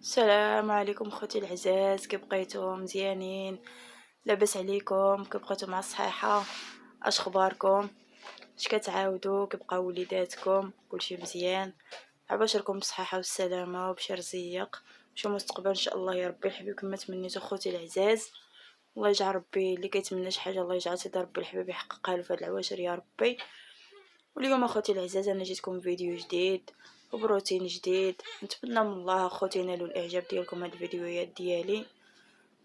السلام عليكم خوتي العزاز، كي بقيتو مزيانين؟ لاباس عليكم؟ كي بقيتو مع الصحيحه؟ اش اخباركم؟ اش كتعاودوا؟ كي بقاو وليداتكم؟ كلشي مزيان؟ عباشركم بالصحه والسلامه وبشي رزيق وشي مستقبل ان شاء الله يا ربي الحبيب كما تمنيتو خوتي العزاز. الله يجعل ربي اللي كيتمنى شي حاجه الله يجعل سيدي ربي الحبيب يحققها له في هاد العواشر يا ربي. واليوم اخوتي العزاز انا جيتكم فيديو جديد وبروتين جديد، نتمنى من الله اخوتي ينالوا الاعجاب ديالكم هاد الفيديوهات ديالي.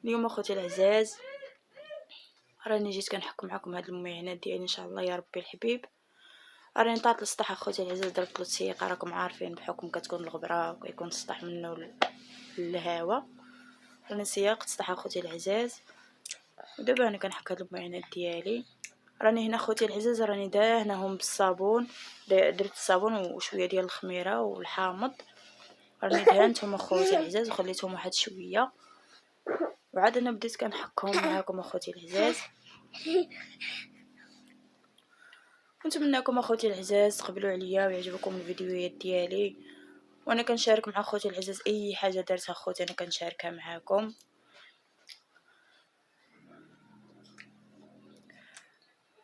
اليوم اخوتي العزاز راني جيت كنحكم معكم هاد المعينات ديالي ان شاء الله يا ربي الحبيب. راني طلعت للسطح اخوتي العزاز، درت له السياقه راكم عارفين بحكم كتكون الغبره وكيكون السطح منه الهواء. راني سياقت السطح اخوتي العزاز ودابا انا كنحك هاد المعينات ديالي. راني هنا خوتي العزاز راني دهنهم بالصابون، درت الصابون وشويه ديال الخميره والحامض، راني دهنتهم اخوتي العزاز وخليتهم واحد شويه، وعاد انا بديت كنحكهم معاكم اخوتي العزاز. نتمنىكم اخوتي العزاز تقبلوا عليا ويعجبكم الفيديوهات ديالي، وانا كنشارك مع اخوتي العزاز اي حاجه درتها اخوتي انا كنشاركها معاكم.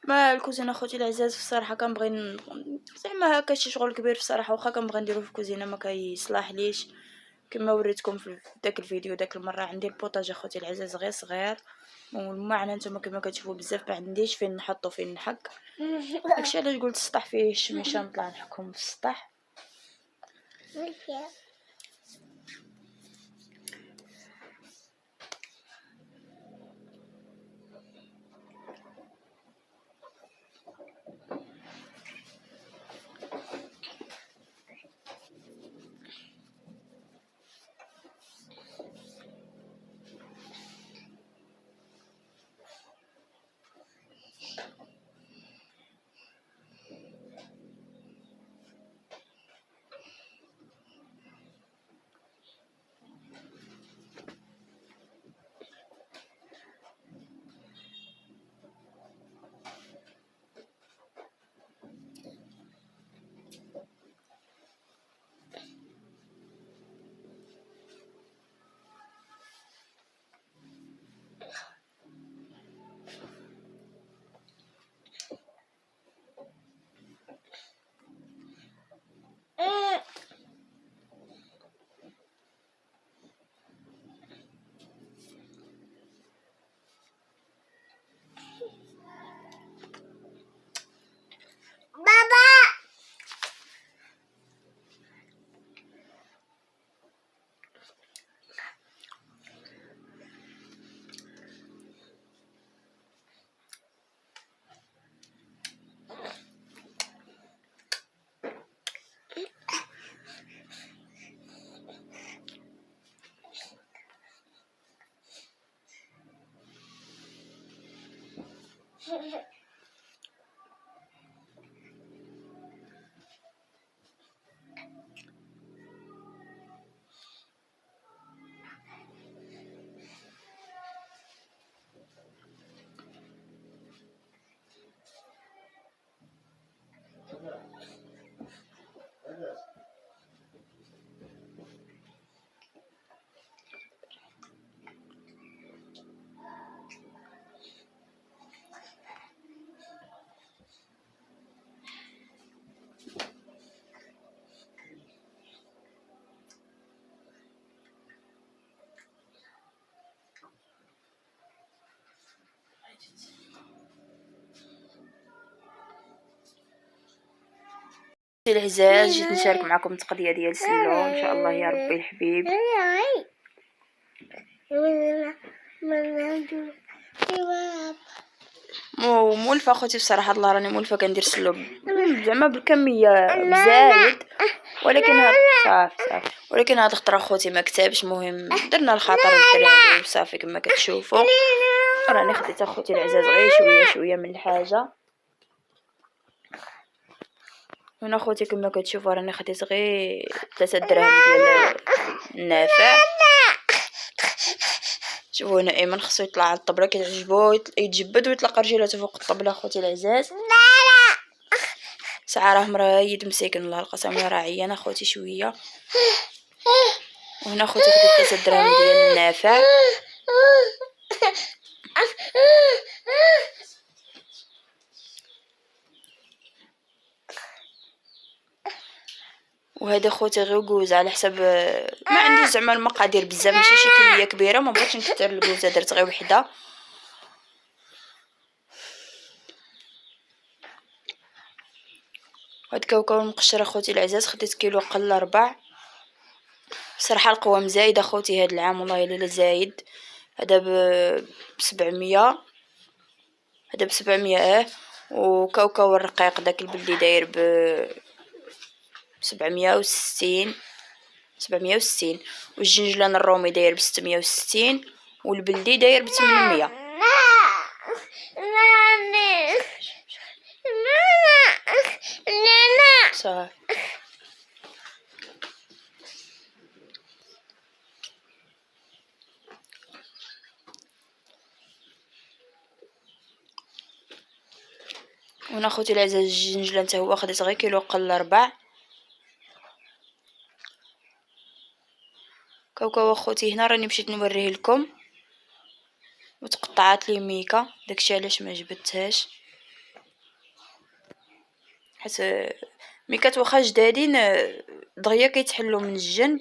ما الكوزينه اخوتي العزاز في الصراحه كنبغي زعما هكا شي شغل كبير في الصراحه، واخا كنبغي نديرو في الكوزينه ما كيصلاح ليش كما وريتكم في داك الفيديو داك المره. عندي البوطاج اخوتي العزاز غير صغير والمعنى نتوما كما كتشوفوا بزاف ما عنديش فين نحطو فين نحك، داكشي علاش قلت السطح فيه الشميشه نطلع نحكهم في السطح. العزاز جيت نشارك معكم التقضيه ديال سلو ان شاء الله يا ربي الحبيب. مولفه اخوتي بصراحه الله راني مولفه كندير سلو زعما بالكميه بزايد، ولكن هاد صافي ولكن هاد الخطره اخوتي ما كتبش. المهم درنا الخاطر الدراري وصافي كما كتشوفوا. راني خديت اخوتي العزاز غير شويه من الحاجه. هنا اخوتي كما كتشوفوا راني خديت غير 3 دراهم ديال النافع. شوفوا هنا ايمن خصو يطلع على الطبله كيعجبو يتجبد ويطلق رجيلاته فوق الطبله اخوتي العزاز. ساعه راه مريض مساكن الله القسم راه عيان اخوتي شويه. وهنا خوتي خديت 3 دراهم ديال النافع. وهذا خوتي غير كوز على حسب، ما عنديش زعما المقادير بزاف، ماشي شي كميه كبيره، ما بغيتش نكثر الكوزه، درت غير وحده. هاد كاوكاو المقشر اخوتي العزاز خديت كيلو قل 4. صراحه القوام زايد اخوتي هاد العام، والله الا زايد. هذا ب 700، هذا ب 700. وكاوكاو الرقيق داك البلدي داير ب 760. والجنجلان الرومي داير ب 660، والبلدي داير ب 800. صافي. هنا خوتي العزاز الجنجلان حتى هو خديت غير كيلو قل 4. كاوكاو اخوتي هنا راني مشيت نوريه لكم، وتقطعات لي ميكا، داكشي علاش ما جبدتهاش، حيت ميكات واخا جدادين دغيا كيتحلوا من الجنب.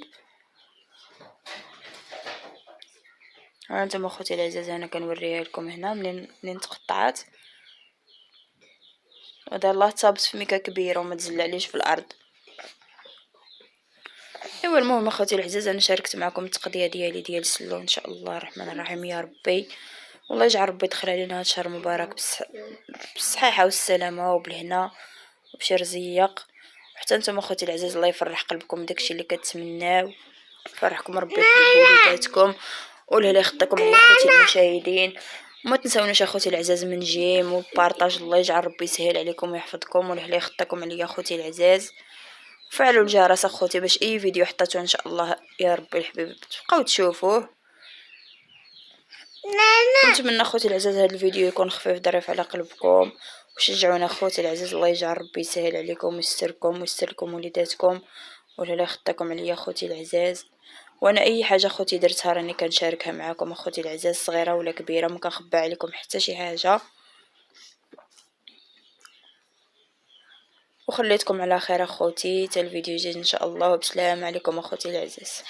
ها انتم اخوتي العزاز انا كنوريها لكم هنا منين تقطعات. هذا الله تصابت في ميكا كبيره وما تزلعليش في الارض. ايوا المهم اخوتي العزاز انا شاركت معكم التقضيه ديالي ديال السلو، ان شاء الله الرحمن الرحيم يا ربي. والله يجعل ربي يدخل علينا هذا الشهر مبارك بالصحه والسلامه وبالهنا وبشي رزيق. وحتى نتوما اخوتي العزاز الله يفرح قلبكم داكشي اللي كتمناو، يفرحكم ربي يحفظ وليداتكم والهلا يخطيكم على اخوتي المشاهدين. وما تنساوناش اخوتي العزاز من جيم والبارطاج، الله يجعل ربي يسهل عليكم ويحفظكم والهلا يخطيكم عليا اخوتي العزاز. فعلوا الجرس اخوتي باش اي فيديو حطيته ان شاء الله يا ربي الحبيب تبقاو تشوفوه. نتمنى اخوتي العزاز هذا الفيديو يكون خفيف ظريف على قلبكم، وشجعونا اخوتي العزاز، الله يجعل ربي يسهل عليكم ويستركم ويستر لكم وليداتكم ولا يخطيكم عليا اخوتي العزاز. وانا اي حاجه اخوتي درتها راني كنشاركها معكم اخوتي العزاز، صغيره ولا كبيره، ما كنخبى عليكم حتى شي حاجه. وخليتكم على خير اخوتي، حتى الفيديو جديد ان شاء الله، وبسلام عليكم اخوتي العزاز.